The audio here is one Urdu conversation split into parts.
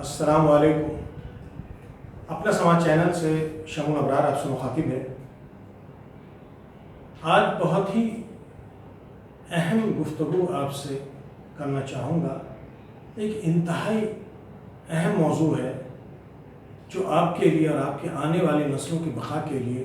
السلام علیکم۔ اپنا سماج چینل سے شمع ابرار آپ سے مخاطب ہے۔ آج بہت ہی اہم گفتگو آپ سے کرنا چاہوں گا۔ ایک انتہائی اہم موضوع ہے جو آپ کے لیے اور آپ کے آنے والی نسلوں کی بقا کے لیے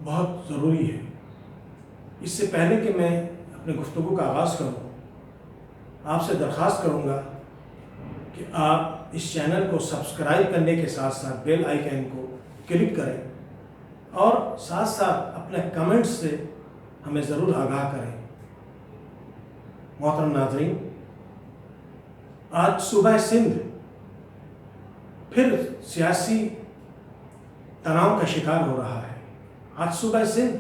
بہت ضروری ہے۔ اس سے پہلے کہ میں اپنے گفتگو کا آغاز کروں، آپ سے درخواست کروں گا کہ آپ اس چینل کو سبسکرائب کرنے کے ساتھ ساتھ بیل آئیکن کو کلک کریں اور ساتھ ساتھ اپنے کمنٹس سے ہمیں ضرور آگاہ کریں۔ محترم ناظرین، آج صوبہ سندھ پھر سیاسی تناؤ کا شکار ہو رہا ہے۔ آج صوبہ سندھ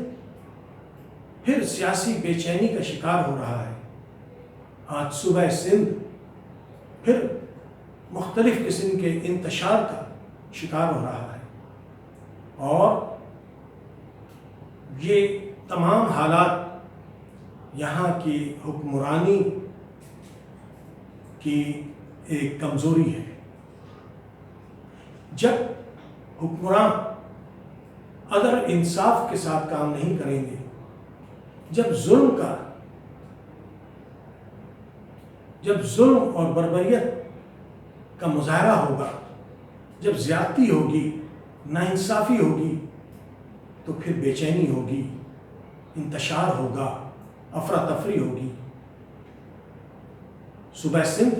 پھر سیاسی بے چینی کا شکار ہو رہا ہے۔ آج صوبہ سندھ پھر مختلف قسم کے انتشار کا شکار ہو رہا ہے، اور یہ تمام حالات یہاں کی حکمرانی کی ایک کمزوری ہے۔ جب حکمران عدل انصاف کے ساتھ کام نہیں کریں گے، جب ظلم اور بربریت کا مظاہرہ ہوگا، جب زیادتی ہوگی، ناانصافی ہوگی، تو پھر بے چینی ہوگی، انتشار ہوگا، افراتفری ہوگی۔ صوبہ سندھ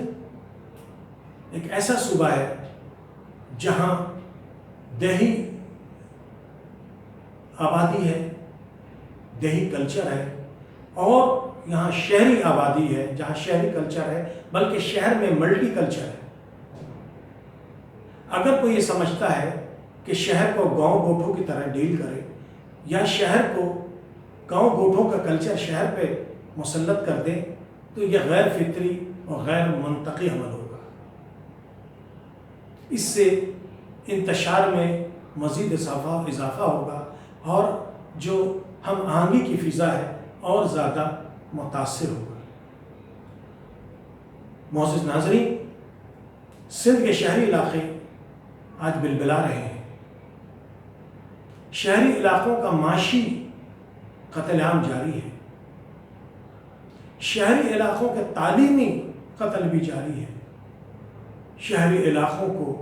ایک ایسا صوبہ ہے جہاں دیہی آبادی ہے، دیہی کلچر ہے، اور یہاں شہری آبادی ہے جہاں شہری کلچر ہے، بلکہ شہر میں ملٹی کلچر ہے۔ اگر کوئی یہ سمجھتا ہے کہ شہر کو گاؤں گوٹھوں کی طرح ڈیل کرے، یا شہر کو گاؤں گوٹھوں کا کلچر شہر پہ مسلط کر دے، تو یہ غیر فطری اور غیر منطقی عمل ہوگا۔ اس سے انتشار میں مزید اضافہ ہوگا، اور جو ہم آہنگی کی فضا ہے اور زیادہ متاثر ہوگا۔ معزز ناظرین، سندھ کے شہری علاقے آج بلبلا رہے ہیں۔ شہری علاقوں کا معاشی قتل عام جاری ہے، شہری علاقوں کے تعلیمی قتل بھی جاری ہے، شہری علاقوں کو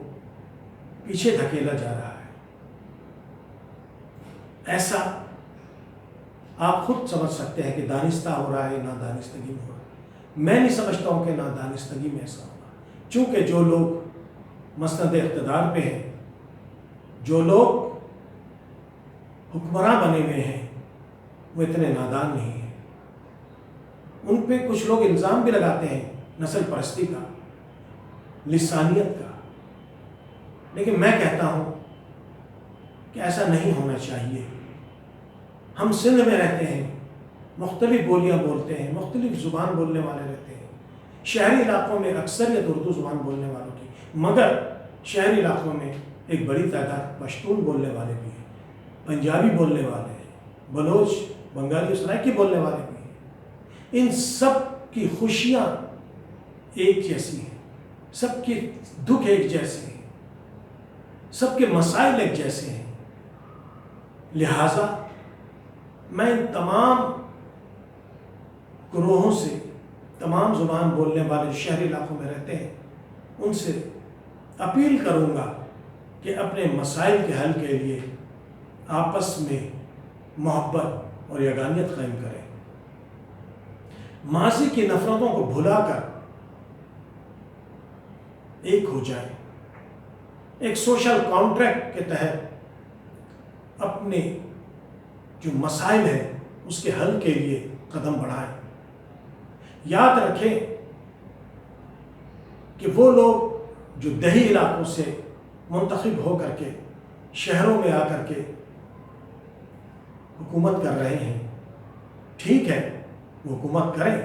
پیچھے دھکیلا جا رہا ہے۔ ایسا آپ خود سمجھ سکتے ہیں کہ دانستہ ہو رہا ہے، نادانستگی میں ہو رہا ہے۔ میں نہیں سمجھتا ہوں کہ نادانستگی میں ایسا ہوگا، چونکہ جو لوگ مسند اقتدار پہ ہیں، جو لوگ حکمراں بنے ہوئے ہیں، وہ اتنے نادان نہیں ہیں۔ ان پہ کچھ لوگ الزام بھی لگاتے ہیں نسل پرستی کا، لسانیت کا، لیکن میں کہتا ہوں کہ ایسا نہیں ہونا چاہیے۔ ہم سندھ میں رہتے ہیں، مختلف بولیاں بولتے ہیں، مختلف زبان بولنے والے رہتے ہیں۔ شہری علاقوں میں اکثریت اردو زبان بولنے والوں کی، مگر شہری علاقوں میں ایک بڑی تعداد پشتون بولنے والے بھی ہیں، پنجابی بولنے والے ہیں، بلوچ، بنگالی، سرائکی بولنے والے بھی ہیں۔ ان سب کی خوشیاں ایک جیسی ہیں، سب کے دکھ ایک جیسے ہیں، سب کے مسائل ایک جیسے ہیں۔ لہٰذا میں ان تمام گروہوں سے، تمام زبان بولنے والے شہری علاقوں میں رہتے ہیں، ان سے اپیل کروں گا کہ اپنے مسائل کے حل کے لیے آپس میں محبت اور یگانیت قائم کریں، ماضی کی نفرتوں کو بھلا کر ایک ہو جائیں، ایک سوشل کانٹریکٹ کے تحت اپنے جو مسائل ہیں اس کے حل کے لیے قدم بڑھائیں۔ یاد رکھیں کہ وہ لوگ جو دیہی علاقوں سے منتخب ہو کر کے شہروں میں آ کر کے حکومت کر رہے ہیں، ٹھیک ہے، وہ حکومت کریں،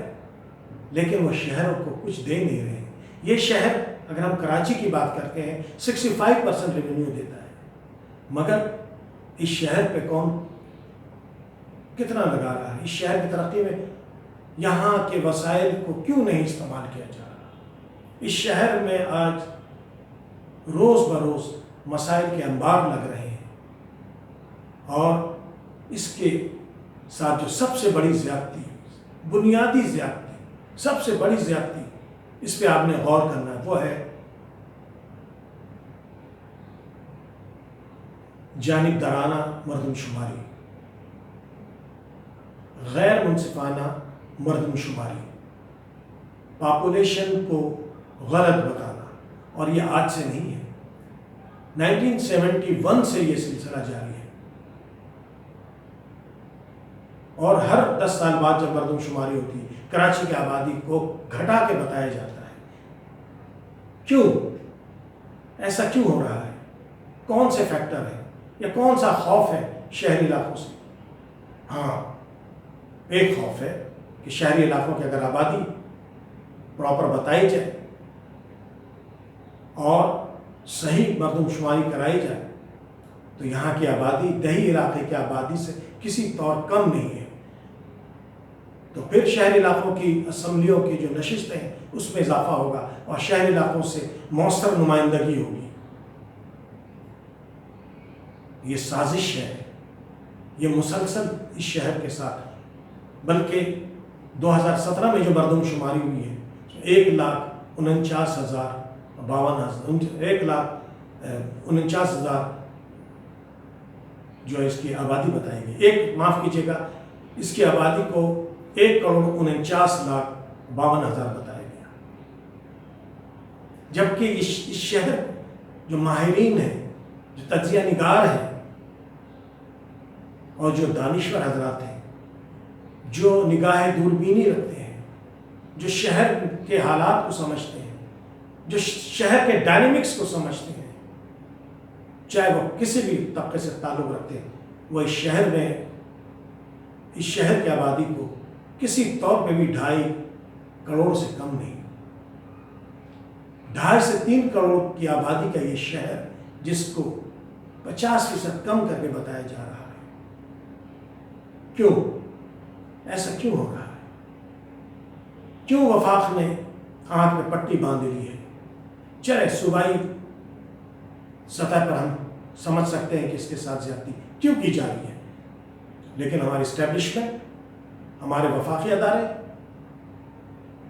لیکن وہ شہروں کو کچھ دے نہیں رہے ہیں۔ یہ شہر، اگر ہم کراچی کی بات کرتے ہیں، 65% ریونیو دیتا ہے، مگر اس شہر پہ کون کتنا لگا رہا ہے؟ اس شہر کی ترقی میں یہاں کے وسائل کو کیوں نہیں استعمال کیا جا رہا؟ اس شہر میں آج روز بروز مسائل کے انبار لگ رہے ہیں، اور اس کے ساتھ جو سب سے بڑی زیادتی، بنیادی زیادتی، سب سے بڑی زیادتی، اس پہ آپ نے غور کرنا ہے، وہ ہے جانبدارانہ مردم شماری، غیر منصفانہ مردم شماری، پاپولیشن کو غلط بتانا. اور یہ آج سے نہیں ہے، 1971 سے یہ سلسلہ جاری ہے، اور ہر 10 سال بعد جب مردم شماری ہوتی ہے کراچی کی آبادی کو گھٹا کے بتایا جاتا ہے. کیوں ایسا کیوں ہو رہا ہے؟ کون سے فیکٹر ہیں یا کون سا خوف ہے شہری علاقوں سے؟ ہاں، ایک خوف ہے کہ شہری علاقوں کی اگر آبادی پراپر بتائی جائے اور صحیح مردم شماری کرائی جائے تو یہاں کی آبادی دیہی علاقے کی آبادی سے کسی طور کم نہیں ہے. تو پھر شہری علاقوں کی اسمبلیوں کی جو نشستیں ہیں اس میں اضافہ ہوگا اور شہری علاقوں سے مؤثر نمائندگی ہوگی. یہ سازش ہے، یہ مسلسل اس شہر کے ساتھ، بلکہ 2017 میں جو مردم شماری ہوئی ہے 1,49,000 جو اس کی آبادی بتائی گئی، معاف کیجیے گا، اس کی آبادی کو 1,49,52,000 بتایا گیا. جبکہ اس شہر جو ماہرین ہیں، جو تجزیہ نگار ہیں اور جو دانشور حضرات ہیں، جو نگاہ دوربینی رکھتے ہیں، جو شہر کے حالات کو سمجھتے ہیں، جو شہر کے ڈائنمکس کو سمجھتے ہیں، چاہے وہ کسی بھی طبقے سے تعلق رکھتے ہیں، وہ اس شہر کی آبادی کو کسی طور پہ بھی 2.5 کروڑ سے کم نہیں، 2.5 سے 3 کروڑ کی آبادی کا یہ شہر، جس کو 50% کم کر کے بتایا جا رہا ہے. کیوں ایسا کیوں ہو رہا ہے؟ کیوں وفاق نے آنکھ میں پٹی باندھ لی ہے؟ چلے صوبائی سطح پر ہم سمجھ سکتے ہیں کہ اس کے ساتھ زیادتی کیوں کی جا رہی ہے، لیکن ہماری اسٹیبلشمنٹ، ہمارے وفاقی ادارے،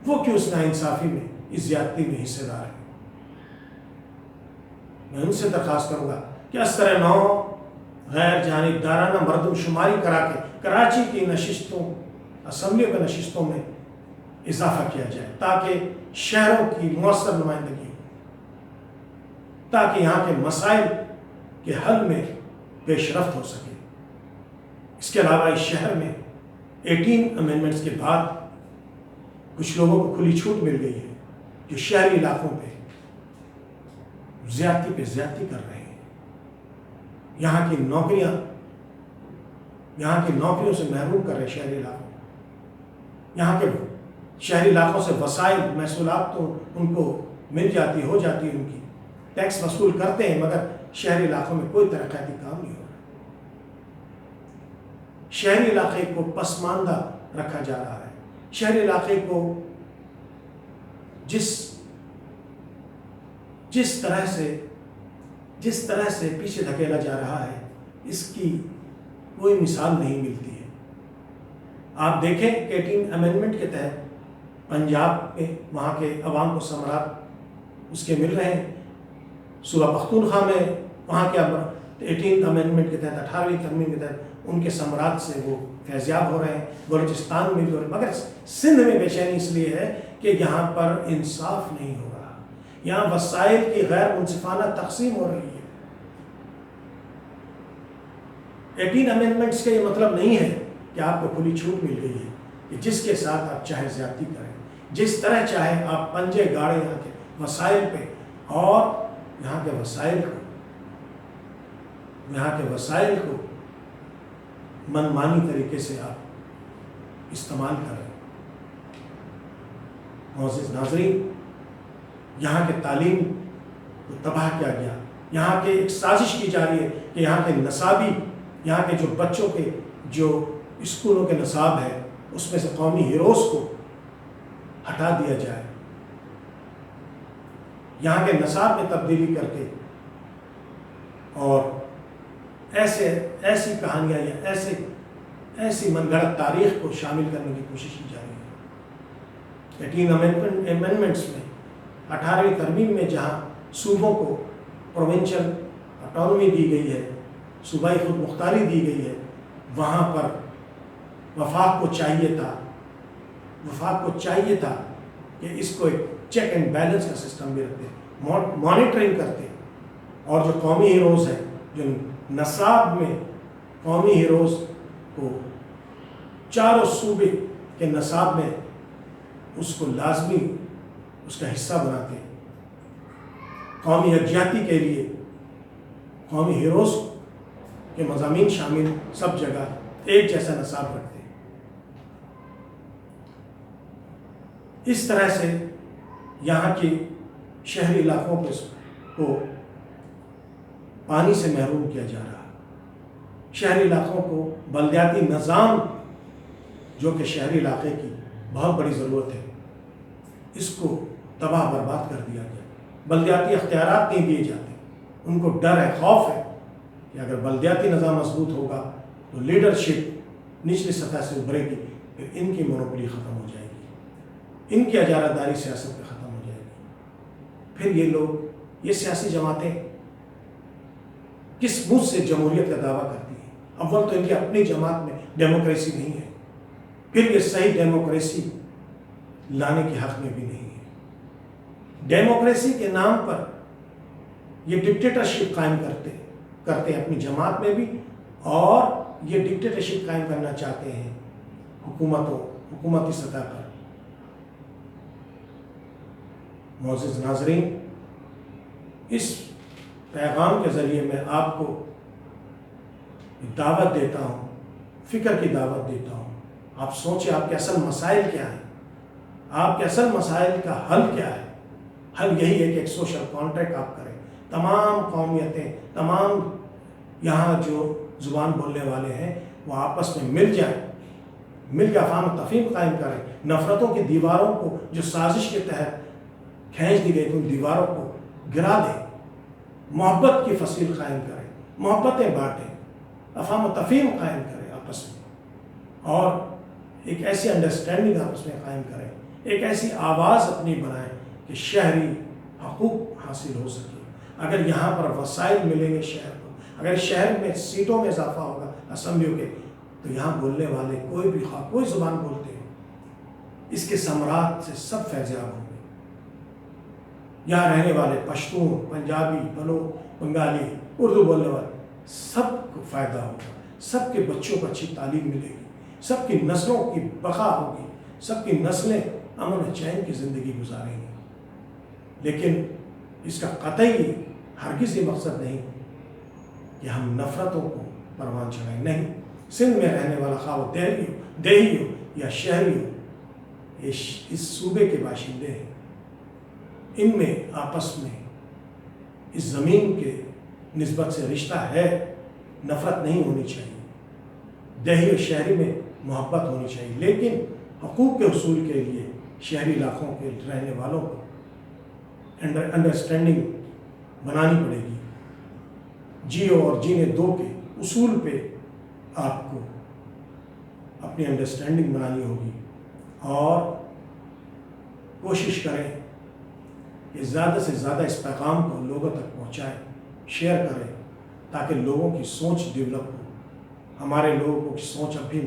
وہ کیوں اس ناانصافی میں، اس زیادتی میں حصے دار ہیں؟ میں ان سے درخواست کروں گا کہ اس طرح 9 غیر جانبدارانہ مردم شماری کرا کے کراچی کی نشستوں، اسمبلیوں کے نشستوں میں اضافہ کیا جائے، تاکہ شہروں کی مؤثر نمائندگی ہو، تاکہ یہاں کے مسائل کے حل میں پیش رفت ہو سکے. اس کے علاوہ اس شہر میں 18 امینڈمنٹس کے بعد کچھ لوگوں کو کھلی چھوٹ مل گئی ہے جو شہری علاقوں پہ زیادتی کر رہے ہیں. یہاں کی نوکریوں سے محروم کر رہے شہری علاقوں. یہاں کے شہری علاقوں سے وسائل، محصولات تو ان کو مل جاتی، ہو جاتی ہے، ان کی ٹیکس وصول کرتے ہیں، مگر شہری علاقوں میں کوئی ترقیاتی کام نہیں ہو رہا. شہری علاقے کو پسماندہ رکھا جا رہا ہے. شہری علاقے کو جس طرح سے پیچھے دھکیلا جا رہا ہے، اس کی کوئی مثال نہیں ملتی ہے. آپ دیکھیں کہ 18 امینڈمنٹ کے تحت پنجاب میں وہاں کے عوام کو ثمرات اس کے مل رہے ہیں. صوبہ پختونخوا میں وہاں کے 18 امینڈمنٹ کے تحت، 18ویں ترمیم کے تحت ان کے ثمرات سے وہ فیضیاب ہو رہے ہیں. بلوچستان میں بھی ہو رہے ہیں، مگر سندھ میں بے چینی اس لیے ہے کہ یہاں پر انصاف نہیں ہو رہا، یہاں وسائل کی غیر منصفانہ تقسیم ہو رہی ہے. 18 امینڈمنٹس کا یہ مطلب نہیں ہے کہ آپ کو کھلی چھوٹ مل گئی ہے کہ جس کے ساتھ آپ چاہے زیادتی کریں، جس طرح چاہے آپ پنجے گاڑے یہاں کے وسائل پہ، اور یہاں کے وسائل کو منمانی طریقے سے آپ استعمال کریں. معزز ناظرین، یہاں کے تعلیم کو تباہ کیا گیا. یہاں کے ایک سازش کی جا رہی ہے کہ یہاں کے نصابی، یہاں کے جو بچوں کے جو اسکولوں کے نصاب ہے اس میں سے قومی ہیروز کو ہٹا دیا جائے. یہاں کے نصاب میں تبدیلی کر کے اور ایسی کہانیاں یا ایسی من گھڑت تاریخ کو شامل کرنے کی کوشش کی جا رہی ہے۔ 18 امینڈمنٹس میں 18ویں ترمیم میں جہاں صوبوں کو پروونشل اٹانومی دی گئی ہے، صوبائی خود مختاری دی گئی ہے، وہاں پر وفاق کو چاہیے تھا کہ اس کو ایک چیک اینڈ بیلنس کا سسٹم بھی رکھتے، مانیٹرنگ کرتے، اور جو قومی ہیروز ہیں، جو نصاب میں قومی ہیروز کو چاروں صوبے کے نصاب میں اس کو لازمی اس کا حصہ بناتے، قومی یکجہتی کے لیے قومی ہیروز کے مضامین شامل سب جگہ ایک جیسا نصاب رکھتے۔ اس طرح سے یہاں کے شہری علاقوں کو پانی سے محروم کیا جا رہا، شہری علاقوں کو بلدیاتی نظام جو کہ شہری علاقے کی بہت بڑی ضرورت ہے، اس کو تباہ برباد کر دیا گیا، بلدیاتی اختیارات نہیں دیے جاتے، ان کو ڈر ہے، خوف ہے کہ اگر بلدیاتی نظام مضبوط ہوگا تو لیڈرشپ نچلی سطح سے ابھرے گی، پھر ان کی مونوپولی ختم ہو جائے گی، ان کی اجارہ داری سیاست پہ ختم ہو جائے گی، پھر یہ سیاسی جماعتیں کس منہ سے جمہوریت کا دعویٰ کرتی ہیں؟ اول تو ان کی اپنی جماعت میں ڈیموکریسی نہیں ہے، پھر یہ صحیح ڈیموکریسی لانے کے حق میں بھی نہیں ہے۔ ڈیموکریسی کے نام پر یہ ڈکٹیٹرشپ قائم کرتے ہیں اپنی جماعت میں بھی، اور یہ ڈکٹیٹرشپ قائم کرنا چاہتے ہیں حکومتی سطح پر۔ معزز ناظرین، اس پیغام کے ذریعے میں آپ کو دعوت دیتا ہوں، فکر کی دعوت دیتا ہوں۔ آپ سوچیں آپ کے اصل مسائل کیا ہیں، آپ کے اصل مسائل کا حل کیا ہے؟ حل یہی ہے کہ ایک سوشل کانٹریکٹ آپ کریں، تمام قومیتیں، تمام یہاں جو زبان بولنے والے ہیں وہ آپس میں مل جائیں، مل کے افہام و تفہیم قائم کریں، نفرتوں کی دیواروں کو جو سازش کے تحت کھینچ دی گئی تھی ان دیواروں کو گرا دیں، محبت کی فصیل قائم کریں، محبتیں بانٹیں، افہام و تفہیم قائم کریں آپس میں، اور ایک ایسی انڈرسٹینڈنگ آپس میں قائم کریں، ایک ایسی آواز اپنی بنائیں کہ شہری حقوق حاصل ہو سکے۔ اگر یہاں پر وسائل ملیں گے شہر کو، اگر شہر میں سیٹوں میں اضافہ ہوگا اسمبلیوں کے، تو یہاں بولنے والے کوئی بھی کوئی زبان بولتے ہیں، اس کے ثمرات سے سب فیضیاب ہوں گے۔ یہاں رہنے والے پشتون، پنجابی، بنگالی، اردو بولنے والے سب کو فائدہ ہوگا، سب کے بچوں کو اچھی تعلیم ملے گی، سب کی نسلوں کی بقا ہوگی، سب کی نسلیں امن و چین کی زندگی گزاریں گی۔ لیکن اس کا قطعی ہرگز یہ مقصد نہیں کہ ہم نفرتوں کو پروان چڑھائیں، نہیں۔ سندھ میں رہنے والا خواہ وہ دیہی ہو یا شہری ہو، اس صوبے کے باشندے ہیں، ان میں آپس میں اس زمین کے نسبت سے رشتہ ہے، نفرت نہیں ہونی چاہیے، دیہی اور شہری میں محبت ہونی چاہیے، لیکن حقوق کے حصول کے لیے شہری علاقوں کے رہنے والوں کو انڈرسٹینڈنگ بنانی پڑے گی، جیو اور جینے دو کے اصول پہ آپ کو اپنی انڈرسٹینڈنگ بنانی ہوگی، اور کوشش کریں کہ زیادہ سے زیادہ اس پیغام کو لوگوں تک پہنچائیں، شیئر کریں، تاکہ لوگوں کی سوچ ڈیولپ ہو۔ ہمارے لوگوں کی سوچ اب بھی